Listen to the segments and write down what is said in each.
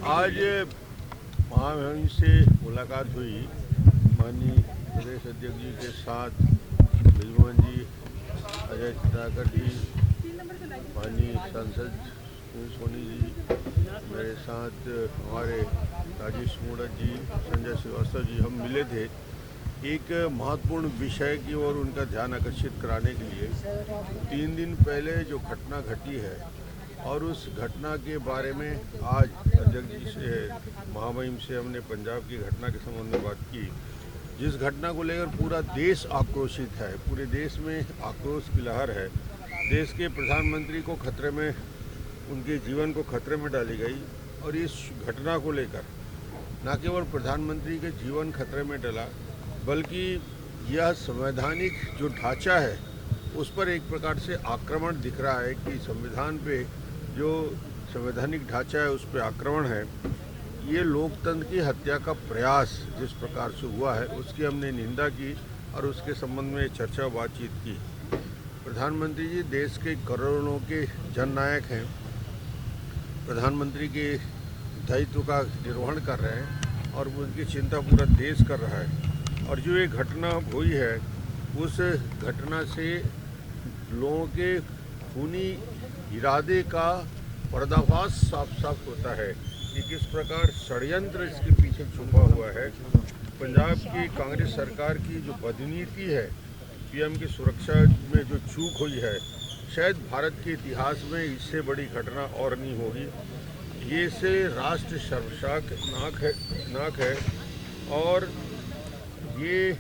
आज महामहिम से मुलाकात हुई। माननीय प्रदेश अध्यक्ष जी के साथ ब्रिजमोहन जी, अजय चित्राकर जी, माननीय सांसद सोनी जी, मेरे साथ हमारे राजेश मूड़त जी, संजय श्रीवास्तव जी, हम मिले थे एक महत्वपूर्ण विषय की ओर उनका ध्यान आकर्षित कराने के लिए। 3 दिन पहले जो घटना घटी है और उस घटना के बारे में आज अध्यक्ष जी से, महामहिम से हमने पंजाब की घटना के संबंध में बात की। जिस घटना को लेकर पूरा देश आक्रोशित है, पूरे देश में आक्रोश की लहर है। देश के प्रधानमंत्री को खतरे में, उनके जीवन को खतरे में डाली गई और इस घटना को लेकर न केवल प्रधानमंत्री के जीवन खतरे में डला, बल्कि यह संवैधानिक जो ढांचा है उस पर एक प्रकार से आक्रमण दिख रहा है कि संविधान पे जो संवैधानिक ढांचा है उस पर आक्रमण है। ये लोकतंत्र की हत्या का प्रयास जिस प्रकार से हुआ है उसकी हमने निंदा की और उसके संबंध में चर्चा बातचीत की। प्रधानमंत्री जी देश के करोड़ों के जननायक हैं, प्रधानमंत्री के दायित्व का निर्वहन कर रहे हैं और उनकी चिंता पूरा देश कर रहा है। और जो ये घटना हुई है उस घटना से लोगों के खूनी इरादे का पर्दाफाश साफ साफ होता है कि किस प्रकार षड्यंत्र इसके पीछे छुपा हुआ है। पंजाब की कांग्रेस सरकार की जो बदनीति है, पीएम की सुरक्षा में जो चूक हुई है, शायद भारत के इतिहास में इससे बड़ी घटना और नहीं होगी। ये से राष्ट्र शर्मनाक है और ये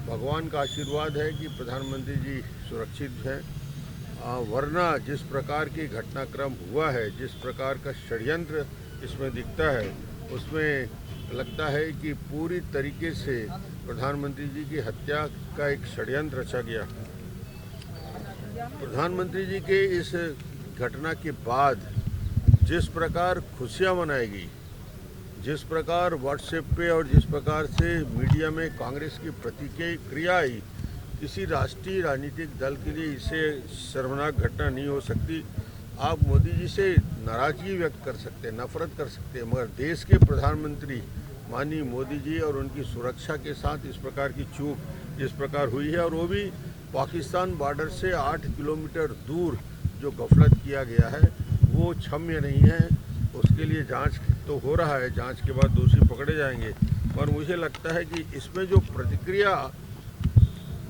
भगवान का आशीर्वाद है कि प्रधानमंत्री जी सुरक्षित हैं। वरना जिस प्रकार की घटनाक्रम हुआ है, जिस प्रकार का षड्यंत्र इसमें दिखता है, उसमें लगता है कि पूरी तरीके से प्रधानमंत्री जी की हत्या का एक षड्यंत्र रचा गया। प्रधानमंत्री जी के इस घटना के बाद जिस प्रकार खुशियां मनाई गई, जिस प्रकार व्हाट्सएप पे और जिस प्रकार से मीडिया में कांग्रेस की प्रतिक्रिया आई, किसी राष्ट्रीय राजनीतिक दल के लिए इसे शर्मनाक घटना नहीं हो सकती। आप मोदी जी से नाराजगी व्यक्त कर सकते हैं, नफरत कर सकते हैं, मगर देश के प्रधानमंत्री माननीय मोदी जी और उनकी सुरक्षा के साथ इस प्रकार की चूक जिस प्रकार हुई है, और वो भी पाकिस्तान बॉर्डर से 8 किलोमीटर दूर जो गफलत किया गया है, वो क्षम्य नहीं है। उसके लिए जांच तो हो रहा है, जांच के बाद दोषी पकड़े जाएंगे। पर मुझे लगता है कि इसमें जो प्रतिक्रिया,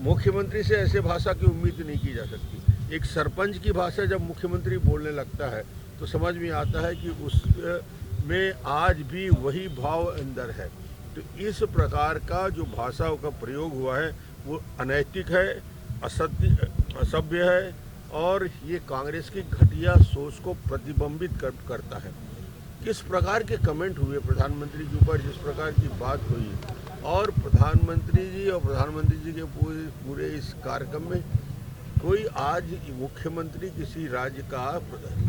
मुख्यमंत्री से ऐसे भाषा की उम्मीद नहीं की जा सकती। एक सरपंच की भाषा जब मुख्यमंत्री बोलने लगता है तो समझ में आता है कि उसमें आज भी वही भाव अंदर है। तो इस प्रकार का जो भाषा का प्रयोग हुआ है वो अनैतिक है, असभ्य है और ये कांग्रेस की घटिया सोच को प्रतिबिंबित करता है। किस प्रकार के कमेंट हुए प्रधानमंत्री के ऊपर, जिस प्रकार की बात हुई, और प्रधानमंत्री जी और प्रधानमंत्री जी के पूरे इस कार्यक्रम में कोई आज मुख्यमंत्री किसी राज्य का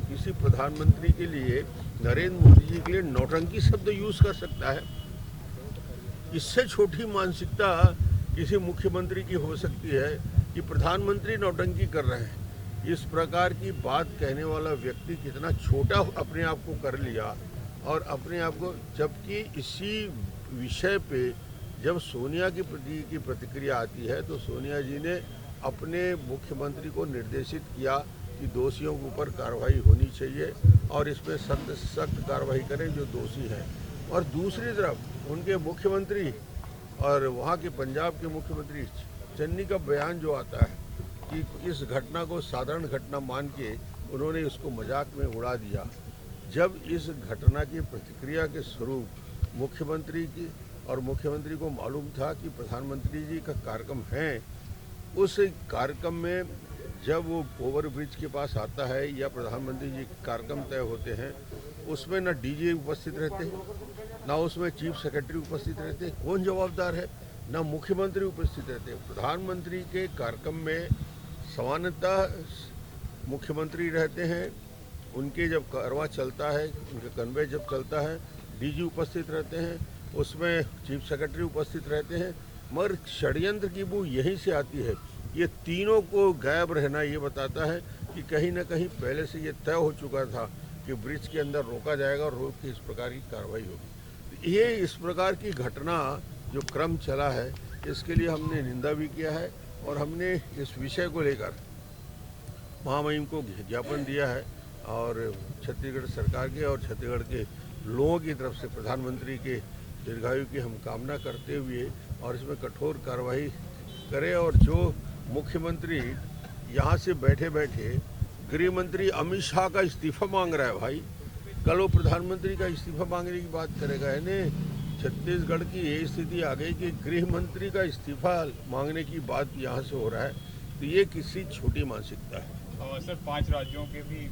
किसी प्रधानमंत्री के लिए, नरेंद्र मोदी जी के लिए नौटंकी शब्द यूज कर सकता है? इससे छोटी मानसिकता किसी मुख्यमंत्री की हो सकती है कि प्रधानमंत्री नौटंकी कर रहे हैं। इस प्रकार की बात कहने वाला व्यक्ति कितना छोटा अपने आप को कर लिया और अपने आप को, जबकि इसी विषय पे जब सोनिया की प्रतिक्रिया आती है तो सोनिया जी ने अपने मुख्यमंत्री को निर्देशित किया कि दोषियों के ऊपर कार्रवाई होनी चाहिए और इसमें सख्त कार्रवाई करें जो दोषी हैं। और दूसरी तरफ उनके मुख्यमंत्री और वहाँ के पंजाब के मुख्यमंत्री चन्नी का बयान जो आता है कि इस घटना को साधारण घटना मान के उन्होंने इसको मजाक में उड़ा दिया। जब इस घटना की प्रतिक्रिया के स्वरूप मुख्यमंत्री की और मुख्यमंत्री को मालूम था कि प्रधानमंत्री जी का कार्यक्रम है, उस कार्यक्रम में जब वो ओवरब्रिज के पास आता है या प्रधानमंत्री जी के कार्यक्रम तय होते हैं, उसमें न डीजी उपस्थित रहते, ना उसमें चीफ सेक्रेटरी उपस्थित रहते, कौन जवाबदार है? ना मुख्यमंत्री उपस्थित रहते। प्रधानमंत्री के कार्यक्रम में सामान्यतः मुख्यमंत्री रहते हैं, उनके जब कारवा चलता है, उनका कन्वे जब चलता है, डीजी उपस्थित रहते हैं, उसमें चीफ सेक्रेटरी उपस्थित रहते हैं। मगर षड्यंत्र की बू यहीं से आती है। ये तीनों को गायब रहना ये बताता है कि कहीं ना कहीं पहले से ये तय हो चुका था कि ब्रिज के अंदर रोका जाएगा और रोक के इस प्रकार की कार्रवाई होगी। तो ये इस प्रकार की घटना जो क्रम चला है, इसके लिए हमने निंदा भी किया है और हमने इस विषय को लेकर महामहिम को ज्ञापन दिया है और छत्तीसगढ़ सरकार के और छत्तीसगढ़ के लोगों की तरफ से प्रधानमंत्री के दीर्घायु की हम कामना करते हुए और इसमें कठोर कार्रवाई करें। और जो मुख्यमंत्री यहाँ से बैठे बैठे गृह मंत्री अमित शाह का इस्तीफा मांग रहा है, भाई कल वो प्रधानमंत्री का इस्तीफा मांगने की बात करेगा। यानी छत्तीसगढ़ की ये स्थिति आ गई कि गृह मंत्री का इस्तीफा मांगने की बात यहाँ से हो रहा है, तो ये किसी छोटी मानसिकता है। सर 5 राज्यों के भी